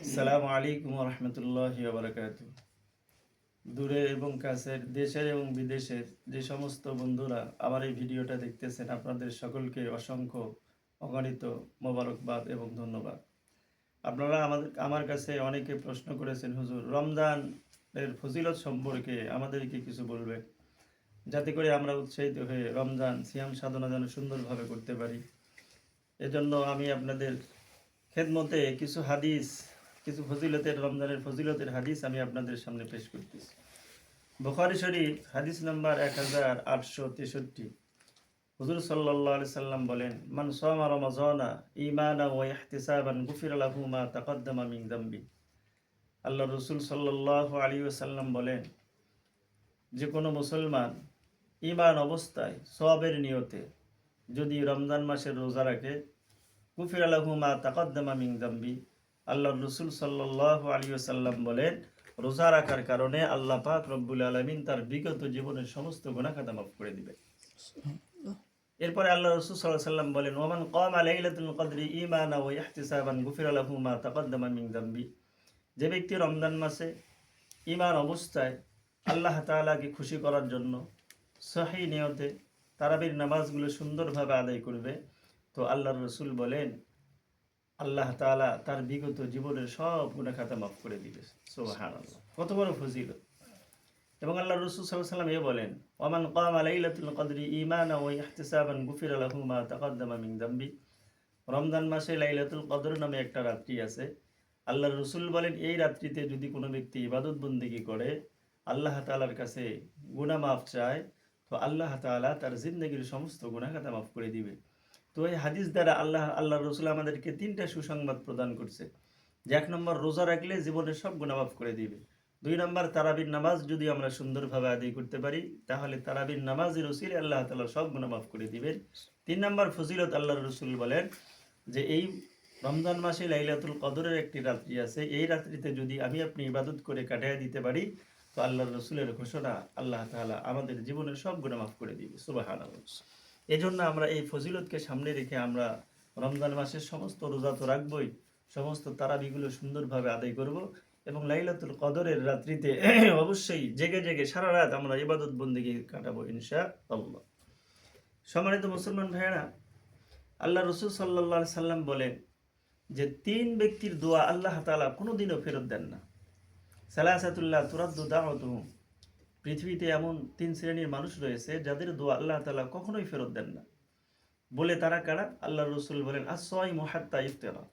আসসালামু আলাইকুম ওয়া রাহমাতুল্লাহি ওয়া বারাকাতুহু। দূরে এবং কাছের, দেশের এবং বিদেশের যে সমস্ত বন্ধুরা আমার এই ভিডিওটা দেখতেছেন, আপনাদের সকলকে অসংখ্য অগণিত মোবারকবাদ এবং ধন্যবাদ। আপনারা আমার কাছে অনেকে প্রশ্ন করেছেন, হুজুর রমজানের ফজিলত সম্পর্কে আমাদেরকে কিছু বলবেন, যাতে করে আমরা উৎসাহিত হয়ে রমজান সিয়াম সাধনা যেন সুন্দরভাবে করতে পারি। এজন্য আমি আপনাদের খেদমতে কিছু হাদিস, কিছু ফজিলতের, রমজানের ফজিলতের হাদিস আমি আপনাদের সামনে পেশ করতেছি। বুখারী শরীফ হাদিস নাম্বার 1863। হুজুর সাল্লাল্লাহু আলাইহি সাল্লাম বলেন, মান সামা রমাযানা ঈমানান ওয়া ইহতিসাবান গুফিরা লাহু মা তাকাদ্দামা মিন যামবি। আল্লাহ রাসূল সাল্লাল্লাহু আলাইহি ওয়াসাল্লাম বলেন, যে কোনো মুসলমান ঈমান অবস্থায় সওয়াবের নিয়তে যদি রমজান মাসের রোজা রাখে, গুফিরা লাহু মা তাকাদ্দামা মিন যামবি, আল্লাহর রাসূল সাল্লাল্লাহু আলাইহি ওয়াসাল্লাম বলেন, রোজা রাখার কারণে আল্লাহ পাক রব্বুল আলামিন তার বিগত জীবনের সমস্ত গুনাহ খাতা মাফ করে দিবেন। এরপরে আল্লাহ রাসূল সাল্লাল্লাহু আলাইহি ওয়াসাল্লাম বলেন, ওমান কামা লাইলাতুল কদরি ঈমানান ওয়া ইহতিসাবান গুফিরা লাহু মা তাকাদ্দামা মিন যামবি। যে ব্যক্তি রমজান মাসে ঈমান অবস্থায় আল্লাহ তাআলাকে খুশি করার জন্য সহিহ নিয়তে তারাবির নামাজগুলো সুন্দরভাবে আদায় করবে, তো আল্লাহর রাসূল বলেন আল্লাহ তাআলা তার বিগত জীবনের সব গুনাহ খাতা মাফ করে দিবে। সুবহানাল্লাহ, কত বড় ফজিলত। এবং আল্লাহ রাসূল সাল্লাল্লাহু আলাইহি ওয়াসাল্লাম বলেন, ওমান কামা লাইলাতুল কদরি ঈমানান ওয়া ইহতিসাবান গুফিরা লাহু মা তাকাদ্দামা মিন যামবি। রমজান মাসে লাইলাতুল কদর নামে একটা রাত্রি আছে। আল্লাহর রাসূল বলেন, এই রাত্রিতে যদি কোনো ব্যক্তি ইবাদত বন্দেগী করে, আল্লাহ তাআলার কাছে গুনাহ মাফ চায়, তো আল্লাহ তাআলা তার জিন্দেগীর সমস্ত গুনাহ খাতা মাফ করে দিবে। তো এই হাদিস দ্বারা আল্লাহর রাসূল আমাদেরকে তিনটা সুসংবাদ প্রদান করছে, যে 1 নম্বর, রোজা রাখলে জীবনের সব গুনাহ মাফ করে দিবে। 2 নম্বর, তারাবির নামাজ যদি আমরা সুন্দরভাবে আদায় করতে পারি, তাহলে তারাবির নামাজের উসিলায় আল্লাহ তাআলা সব গুনাহ মাফ করে দিবেন। 3 নম্বর ফজিলত, আল্লাহর রাসূল বলেন যে এই রমজান মাসে লাইলাতুল কদরের একটি রাত্রি আছে, এই রাত্রিতে যদি আমি আপনি ইবাদত করে কাটিয়ে দিতে পারি, তো আল্লাহর রাসূলের ঘোষণা, আল্লাহ তাআলা আমাদের জীবনের সব গুনাহ মাফ করে দিবে। সুবহানাল্লাহ। এজন্য আমরা এই ফজিলতকে সামনে রেখে আমরা রমজান মাসের সমস্ত রোজা তো রাখবই, সমস্ত তারাবিগুলো সুন্দরভাবে আদায় করব, এবং লাইলাতুল কদরের রাত্রিতে অবশ্যই জেগে জেগে সারা রাত আমরা ইবাদত বন্দেগী কাটাবো ইনশাআল্লাহ। সম্মানিত মুসলমান ভাইয়েরা, আল্লাহ রাসূল সাল্লাল্লাহু আলাইহি সাল্লাম বলেন যে 3 ব্যক্তির দোয়া আল্লাহ তাআলা কোনোদিনও ফেরত দেন না। সালাসাতুল্লাহ তুরাদ্দু দাওয়াতুহুম। পৃথিবীতে এমন 3 শ্রেণীর মানুষ রয়েছে যাদের দোয়া আল্লাহ তাআলা কখনোই ফেরত দেন না। বলে তারা কারা? আল্লাহর রাসূল বলেন, আস-সাইমু হাত্তা ইফতারা।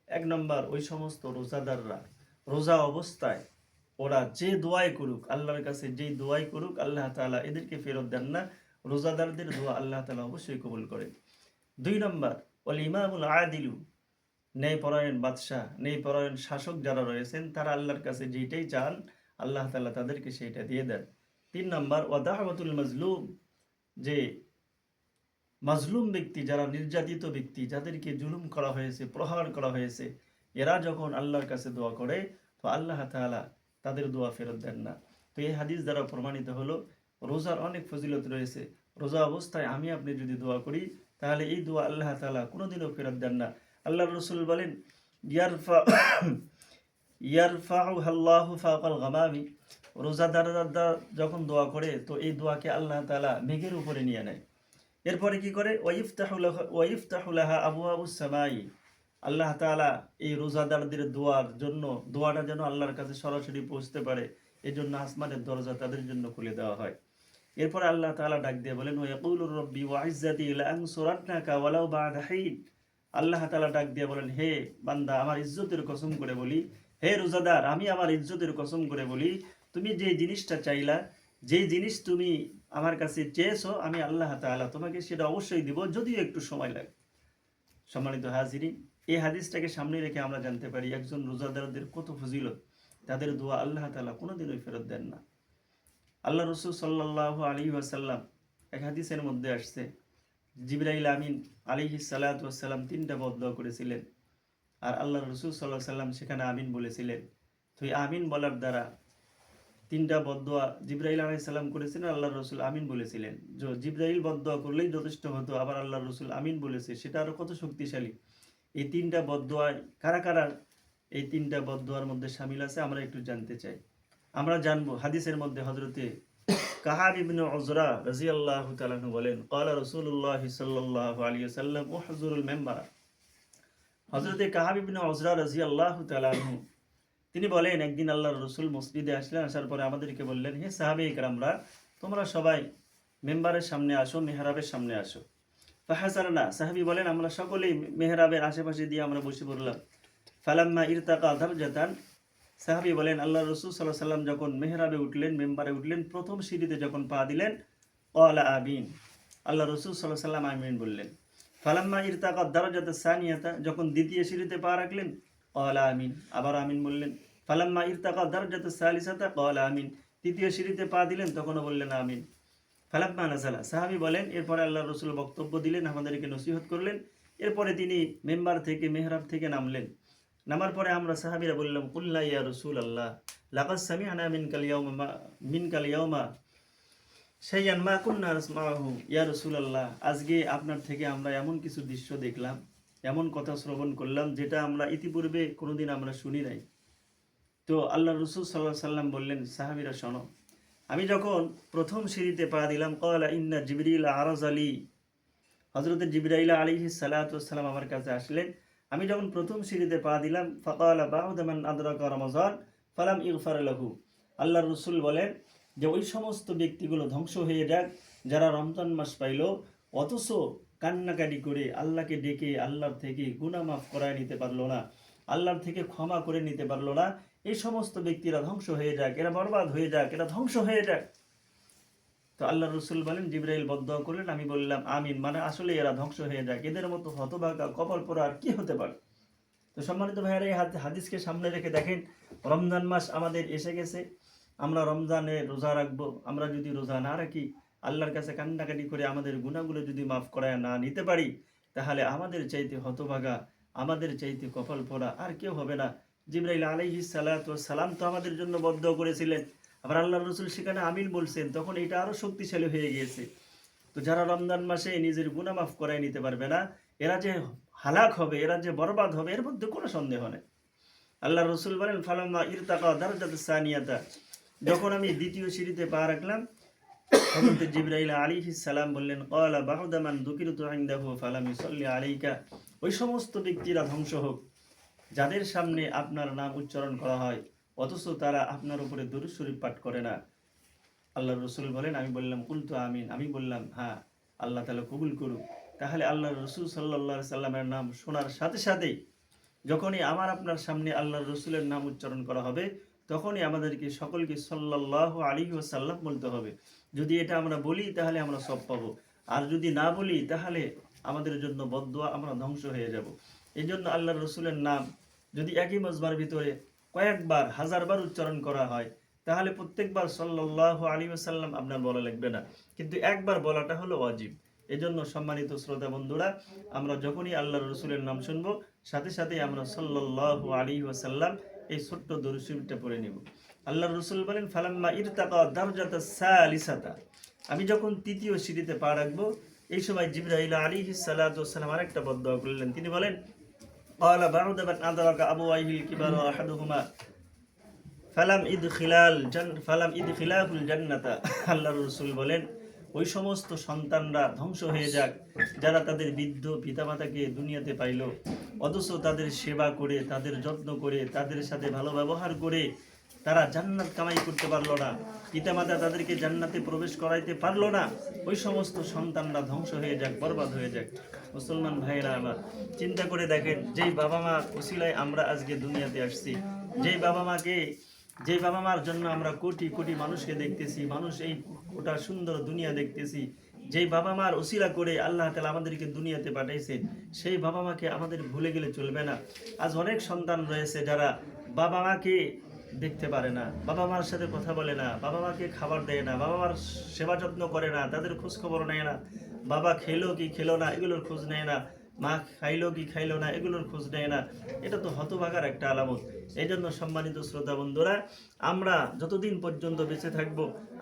1 নম্বর, ওই সমস্ত রোজাদাররা রোজা অবস্থায় ওরা যে দোয়াই করুক, আল্লাহর কাছে যেই দোয়াই করুক, আল্লাহ তাআলা এদেরকে ফেরত দেন না। রোজাদারদের দোয়া আল্লাহ তাআলা অবশ্যই কবুল করেন। 2 নম্বর, ওয়াল ইমামুল আদিলু। ন্যায়পরায়ণ বাদশাহ, ন্যায়পরায়ণ শাসক যারা রয়েছেন, তারা আল্লাহর কাছে যেটাই চান, আল্লাহ তাআলা তাদেরকে সেইটা দিয়ে দেন। 3 নম্বর, ওয়া দাওয়াতুল মাজলুম। যে মাজলুম ব্যক্তি, যারা নির্যাতিত ব্যক্তি, যাদেরকে জুলুম করা হয়েছে, প্রহার করা হয়েছে, এরা যখন আল্লাহর কাছে দোয়া করে, তো আল্লাহ তাআলা তাদের দোয়া ফেরত দেন না। তো এই হাদিস দ্বারা প্রমাণিত হলো রোজার অনেক ফজিলত রয়েছে। রোজা অবস্থায় আমি আপনি যদি দোয়া করি, তাহলে এই দোয়া আল্লাহ তাআলা কোনোদিনও ফেরত দেন না। আল্লাহর রাসূল বলেন, ইয়ারফাউহাল্লাহু ফাওকাল গামামি। রোজাদাররা যখন দোয়া করে, তো এই দোয়াকে আল্লাহ তাআলা মেঘের উপরে নিয়ে নেয়। এরপরে কি করে? ওয়াইফতাহু লাহা আবওয়াবুস সামাই। আল্লাহ তাআলা এই রোজাদারদের দোয়ার জন্য, দোয়াটা যেন আল্লাহর কাছে সরাসরি পৌঁছতে পারে, এজন্য আসমানের দরজা তাদের জন্য খুলে দেওয়া হয়। এরপরে আল্লাহ তাআলা ডাক দিয়ে বলেন, ওয়ায়াকুলু রাব্বি ওয়া ইজ্জাতি লাআনসুরান্নাকা ওয়ালাউ বা'দা হিন। আল্লাহ তাআলা ডাক দিয়ে বলেন, হে বান্দা, আমার ইজ্জতের কসম করে বলি, হে রোজাদার, আমি আমার ইজ্জতের কসম করে বলি, তুমি যে জিনিসটা চাইলা, যেই জিনিস তুমি আমার কাছে চেয়েছো, আমি আল্লাহ তাআলা তোমাকে সেটা অবশ্যই দিব, যদিও একটু সময় লাগে। সম্মানিত হাজিরিন, এই হাদিসটাকে সামনে রেখে আমরা জানতে পারি একজন রোজাদারদের কত ফজিলত। তাদের দোয়া আল্লাহ তাআলা কোনোদিনই ফেরত দেন না। আল্লাহ রাসূল সাল্লাল্লাহু আলাইহি ওয়াসাল্লাম, এক হাদিসের মধ্যে আসছে, জিবরাইল আমিন আলাইহিস সালাতু ওয়াস সালাম 3টা বদদোয়া করেছিলেন, আর আল্লাহ রাসূল সাল্লাল্লাহু আলাইহি ওয়াসাল্লাম সেখানে আমিন বলেছিলেন। তো এই আমিন বলার দ্বারা 3টা বদদোয়া জিবরাইল আলাইহিস সালাম করেছিলেন, আল্লাহর রাসূল আমিন বলেছিলেন। জিবরাইল বদদোয়া করলেই যথেষ্ট হতো, আবার আল্লাহর রাসূল আমিন বলেছে, সেটা আরো কত শক্তিশালী। এই তিনটা বদদোয়ায় কারা কারা এই তিনটা বদদোয়ার মধ্যে শামিল আছে আমরা একটু জানতে চাই। আমরা জানবো হাদিসের মধ্যে হযরতে কাহাব ইবনে উজরা রাদিয়াল্লাহু তাআলা আনহু বলেন ক্বালা রাসূলুল্লাহ সাল্লাল্লাহু আলাইহি ওয়াসাল্লাম উহযুরুল মিম্বার। হযরতে কাহাব ইবনে উজরা রাদিয়াল্লাহু তাআলা আনহু তিনি বলেন একদিন আল্লাহর রাসূল মসজিদে আসলেন, আসার পরে আমাদেরকে বললেন, হে সাহাবায়ে কেরামরা, তোমরা সবাই মেম্বারের সামনে আসো, মেহরাবের সামনে আসো। ফাহাসারনা, সাহাবী বলেন আমরা সকলেই মেহরাবের আশেপাশে দিয়ে আমরা বসে পড়লাম। ফালাম্মা ইরতাকা দারজাতান, সাহাবী বলেন আল্লাহর রাসূল সাল্লাল্লাহু আলাইহি ওয়াসাল্লাম যখন মেহরাবে উঠলেন, মেম্বারে উঠলেন, প্রথম সিঁড়িতে যখন পা দিলেন, ক্বালা আমিন, আল্লাহর রাসূল সাল্লাল্লাহু আলাইহি ওয়াসাল্লাম আমিন বললেন। ফালাম্মা ইরতাকা দারজাতাস সানিয়াতা, যখন দ্বিতীয় সিঁড়িতে পা রাখলেন, ক্বালা আমিন, আবার আমিন বললেন। ফালাম্মা ইরতাকা দারজাতাস সালিসাতা ক্বালা আমিন, তৃতীয় সিঁড়িতে পা দিলেন, তখনও বললেন আমিন। ফালাম্মা নাযালা, সাহাবী বলেন এরপরে আল্লাহর রাসূল বক্তব্য দিলেন, আমাদেরকে নসিহত করলেন। এরপরে তিনি মেম্বার থেকে মেহরাব থেকে নামলেন। নামার পরে আমরা সাহাবীরা বললাম, কুল্লা ইয়া রাসূলাল্লাহ লাকাদ সামি'না মিনকাল ইয়াওমা শাইআন মা কুন্না নাসমাহু। ইয়া রাসূলাল্লাহ, আজকে আপনার থেকে আমরা এমন কিছু দৃশ্য দেখলাম, এমন কথা শ্রবণ করলাম যেটা আমরা ইতিপূর্বে কোনোদিন আমরা শুনি নাই। তো আল্লাহ রাসূল সাল্লাল্লাহু আলাইহি সাল্লাম বললেন, সাহাবীরা শোনো, আমি যখন প্রথম সিঁড়িতে পা দিলাম, ক্বালা ইন্না জিবরিল আরাজ আলী, হযরত জিবরাইল আলাইহিস সালাতু ওয়াস সালাম আমার কাছে আসলেন। আমি যখন প্রথম সিঁড়িতে পা দিলাম, ফাকালা বা'দা মান আদরাকা রমাযান ফালাম ইগফার লাহু, আল্লাহর রাসূল বলেন যে ওই সমস্ত ব্যক্তিগুলো ধ্বংস হয়ে যাক যারা রমজান মাস পাইল অথচ কান্নাকাটি করে আল্লাহকে ডেকে আল্লাহর থেকে গুনাহ মাফ করায় নিতে পারলো না, আল্লাহর থেকে ক্ষমা করে নিতে পারলো না। এই সমস্ত ব্যক্তিরা ধ্বংস হয়ে যাক, এরা বরবাদ হয়ে যাক, এরা ধ্বংস হয়ে যাক। তো আল্লাহ রসুল বলেন, জিবরাইল বদদোয়া করলেন, আমি বললাম আমিন, মানে আসলে এরা ধ্বংস হয়ে যাক, এদের মতো হতভাগা কপাল পোড়া আর কি হতে পারে। তো সম্মানিত ভাইয়েরা, এই হাদিসকে সামনে রেখে দেখেন, রমজান মাস আমাদের এসে গেছে, আমরা রমজানে রোজা রাখবো। আমরা যদি রোজা না রাখি, আল্লাহর কাছে কান্নাকাটি করে আমাদের গুনাহগুলো যদি মাফ করায় না নিতে পারি, তাহলে আমাদের চাইতে হতভাগা, আমাদের চাইতে কপাল পোড়া আর কেউ হবে না। জিবরাইল আলাইহিস সালাতু ওয়াস সালাম তো আমাদের জন্য বদদোয়া করেছিলেন, আবার আল্লাহর রাসূল সেখানে আমিন বলছেন, তখন এটা আরো শক্তিশালী হয়ে গিয়েছে। তো যারা রমজান মাসে নিজের গুনাহ মাফ করায় নিতে পারবে না, এরা যে হালাক হবে, এরা যে বরবাদ হবে, এর মধ্যে কোনো সন্দেহ নেই। আল্লাহর রাসূল বলেন, ফালাম্মা ইরতাকা দারজাতাস সানিয়াতা, যখন আমি দ্বিতীয় সিঁড়িতে পা রাখলাম, হযরত জিবরাইল আলাইহিস সালাম বললেন, ক্বালা বা'দা মান যুকিরতু ইনদাহু ফালাম ইসাল্লি আলাইকা, ওই সমস্ত ব্যক্তিরা ধ্বংস হোক যাদের সামনে আপনার নাম উচ্চারণ করা হয় অথচ তারা আপনার উপরে দরুদ শরীফ পাঠ করে না। আল্লাহর রাসূল বলেন, আমি বললাম কুলতু আমিন, আমি বললাম হ্যাঁ, আল্লাহ তাআলা কবুল করুক। তাহলে আল্লাহর রাসূল সাল্লাল্লাহু আলাইহি সাল্লামের নাম শোনার সাথে সাথেই যখনই আমার আপনার সামনে আল্লাহর রাসূলের নাম উচ্চারণ করা হবে, তখনই আমাদেরকে সকলকে সাল্লাল্লাহু আলাইহি ওয়াসাল্লাম বলতে হবে। যদি এটা আমরা বলি তাহলে আমরা সব পাবো, আর যদি না বলি তাহলে আমাদের জন্য বদদোয়া, আমরা ধ্বংস হয়ে যাব। এই জন্য আল্লাহর রাসূলের নাম যদি একই মজমার ভিতরে কয়েকবার, হাজারবার উচ্চারণ করা হয়, তাহলে প্রত্যেকবার সাল্লাল্লাহু আলাইহি ওয়াসাল্লাম আপনার বলা লাগবে না, কিন্তু একবার বলাটা হলো ওয়াজিব। এজন্য সম্মানিত শ্রোতা বন্ধুরা, আমরা যখনই আল্লাহর রাসূলের নাম শুনবো, সাথে সাথে আমরা সাল্লাল্লাহু আলাইহি ওয়াসাল্লাম এই ছোট্ট দরুদ শরীফটা পড়ে নিব। আল্লাহর রাসূল বলেন, ফালাম্মা ইরতাকা দারজাতাস সালিসাতা, আমি যখন তৃতীয় সিঁড়িতে পা রাখবো, এই সময় জিবরাইল আলাইহিস সালাতু ওয়াস সালাম আরেকটা বদদোয়া করলেন। তিনি বলেন, ক্বালা বা'দা মান আদরাকা আবওয়াইহিল কিবারু আহাদুহুমা ফালাম ইদখিলাহুল জান্নাতা, আল্লাহর রাসূল বলেন ওই সমস্ত সন্তানরা ধ্বংস হয়ে যাক যারা তাদের বৃদ্ধ পিতামাতাকে দুনিয়াতে পাইল অথচ তাদের সেবা করে, তাদের যত্ন করে, তাদের সাথে ভালো ব্যবহার করে তারা জান্নাত কামাই করতে পারলো না, পিতামাতা তাদেরকে জান্নাতে প্রবেশ করাইতে পারলো না, ওই সমস্ত সন্তানরা ধ্বংস হয়ে যাক, বরবাদ হয়ে যাক। মুসলমান ভাইরা আমার, চিন্তা করে দেখেন, যেই বাবা মা উসিলায় আমরা আজকে দুনিয়াতে আসছি, যেই বাবা মার জন্য আমরা কোটি কোটি মানুষকে দেখতেছি, মানুষ এই গোটা সুন্দর দুনিয়া দেখতেছি, যেই বাবা মার উসিলা করে আল্লাহ তাআলা আমাদেরকে দুনিয়াতে পাঠাইছেন, সেই বাবা মাকে আমাদের ভুলে গেলে চলবে না। আজ অনেক সন্তান রয়েছে যারা বাবা মাকে দেখতে পারে না, বাবা মার সাথে কথা বলে না, বাবা মাকে খাবার দেয় না, বাবা মার সেবা যত্ন করে না, তাদের খোঁজ খবর নেয় না, বাবা খেলো কি খেলো না এগুলোর খোঁজ নেয় না। মা খাইলো কি খাইলো না এগুলোর খোঁজ নেয় না, এটা তো হতভাগার একটা আলামত। এই জন্য সম্মানিত শ্রোতা বন্ধুরা, আমরা যতদিন পর্যন্ত বেঁচে থাকব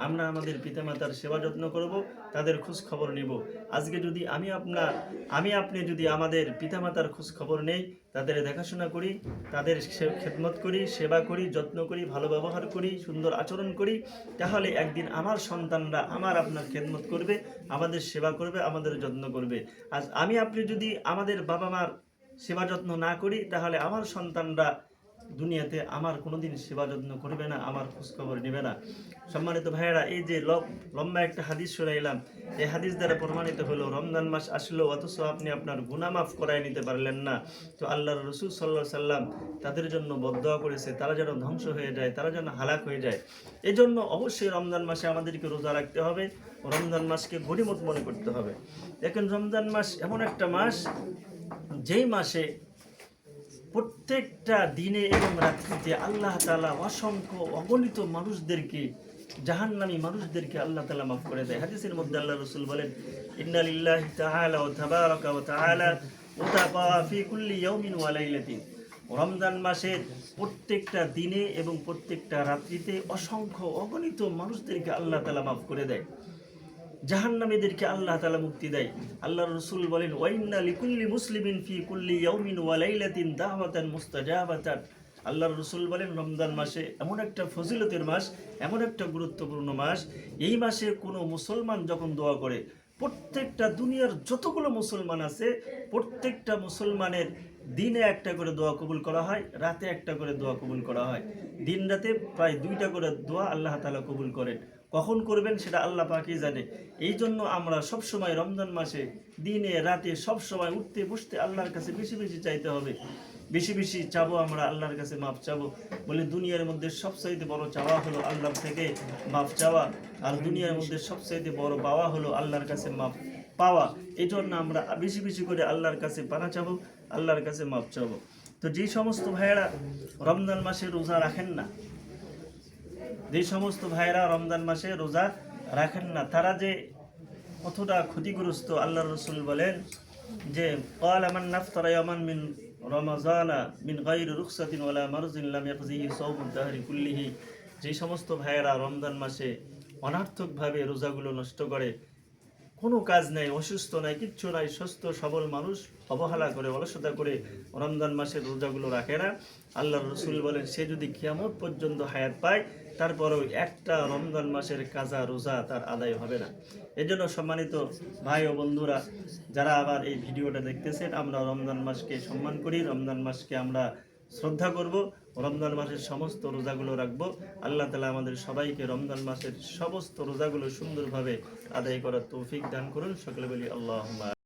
আমরা আমাদের পিতামাতার সেবা যত্ন করব, তাদের খোঁজ খবর নিব। আজকে যদি আমি আপনি যদি আমাদের পিতামাতার খোঁজ খবর নেই, তাদের দেখাশোনা করি, তাদের খেদমত করি, সেবা করি, যত্ন করি, ভালো ব্যবহার করি, সুন্দর আচরণ করি, তাহলে একদিন আমার সন্তানরা আমার আপনার খেদমত করবে, আমাদের সেবা করবে, আমাদের যত্ন করবে। আজ আমি আপনি যদি আমাদের বাবা মার সেবা যত্ন না করি, তাহলে আমার সন্তানরা দুনিয়াতে আমার কোনোদিন সেবা যত্ন করবে না, আমার খোঁজখবর নেবে না। সম্মানিত ভাইয়েরা, এই যে লম্বা একটা হাদিস শোনাইলাম, এই হাদিস দ্বারা প্রমাণিত হলো রমজান মাস আসলো অথচ আপনি আপনার গুনাহ মাফ করায় নিতে পারলেন না। তো আল্লাহর রাসূল সাল্লাল্লাহু আলাইহি সাল্লাম তাদের জন্য বদদোয়া করেছে, তারা যেন ধ্বংস হয়ে যায়, তারা যেন হালাক হয়ে যায়। এই জন্য অবশ্যই রমজান মাসে আমাদেরকে রোজা রাখতে হবে, রমজান মাসকে গনিমত মনে করতে হবে। দেখেন, রমজান মাস এমন একটা মাস যেই মাসে প্রত্যেকটা দিনে এবং রাত্রিতে আল্লাহ তাআলা অসংখ্য অগণিত মানুষদেরকে, জাহান্নামী মানুষদেরকে আল্লাহ তাআলা মাফ করে দেয়। হাদিসের মধ্যে আল্লাহ রাসূল বলেন, ইন্না লিল্লাহি তাআলা ওয়া তাবারাকা ওয়া তাআলা উতাকা ফি কুল্লি ইয়াউমিন ওয়া লাইলাতিন। রমজান মাসের প্রত্যেকটা দিনে এবং প্রত্যেকটা রাত্রিতে অসংখ্য অগণিত মানুষদেরকে আল্লাহ তাআলা মাফ করে দেয়, জাহান্নামীদেরকে আল্লাহ তাআলা মুক্তি দেয়। আল্লাহর রাসূল বলেন, ওয়াইন্না লিকুল্লি মুসলিমিন ফি কুল্লি ইয়াউমিন ওয়া লাইলাতিন দাওয়াতান মুস্তাজাবাতান। আল্লাহর রাসূল বলেন, রমজান মাসে এমন একটা ফজিলতের মাস, এমন একটা গুরুত্বপূর্ণ মাস, এই মাসে কোনো মুসলমান যখন দোয়া করে, প্রত্যেকটা দুনিয়ার যতগুলো মুসলমান আছে প্রত্যেকটা মুসলমানের দিনে একটা করে দোয়া কবুল করা হয়, রাতে একটা করে দোয়া কবুল করা হয়। দিন রাতে প্রায় 2টা করে দোয়া আল্লাহ তাআলা কবুল করেন। কখন করবেন সেটা আল্লাহ পাকই জানে। এই জন্য আমরা সবসময় রমজান মাসে দিনে রাতে সবসময় উঠতে বসতে আল্লাহর কাছে বেশি বেশি চাইতে হবে, বেশি বেশি চাবো, আমরা আল্লাহর কাছে মাপ চাবো। বলে দুনিয়ার মধ্যে সবচাইতে বড় চাওয়া হলো আল্লাহর থেকে মাপ চাওয়া, আর দুনিয়ার মধ্যে সবচাইতে বড় পাওয়া হলো আল্লাহর কাছে মাপ পাওয়া। এই জন্য আমরা বেশি বেশি করে আল্লাহর কাছে পানা চাবো, আল্লাহর কাছে মাপ চাবো। তো যে সমস্ত ভাইয়েরা রমজান মাসে রোজা রাখেন না, যে সমস্ত ভাইয়েরা রমজান মাসে রোজা রাখেন না, তারা যে কতটা ক্ষতিগ্রস্ত, আল্লাহর রাসূল বলেন যে ক্বালা মান নাফতারা ইয়ামান মিন রমাযানা মিন গায়রি রুখসাতিন ওয়ালা মারজিন লাম ইয়াকযিহি সাওমুদ দাহরি কুল্লিহি। যে সমস্ত ভাইয়েরা রমজান মাসে অনার্থকভাবে রোজাগুলো নষ্ট করে, কোনো কাজ নেই, অসুস্থ নাই, কিচ্ছু নাই, সুস্থ সবল মানুষ অবহেলা করে, অলসতা করে রমজান মাসের রোজাগুলো রাখে না, আল্লাহর রাসূল বলেন সে যদি কিয়ামত পর্যন্ত হায়াত পায় তারপরেও একটা রমজান মাসের কাজা রোজা তার আদায় হবে না। এজন্য সম্মানিত ভাই ও বন্ধুরা, যারা আবার এই ভিডিওটা দেখতেছেন, আমরা রমজান মাসকে সম্মান করি, রমজান মাসকে আমরা শ্রদ্ধা করব, রমজান মাসের সমস্ত রোজাগুলো রাখবো। আল্লাহ তাআলা আমাদের সবাইকে রমজান মাসের সমস্ত রোজাগুলো সুন্দরভাবে আদায় করার তৌফিক দান করুন। সকলে বলি আল্লাহুম্মা।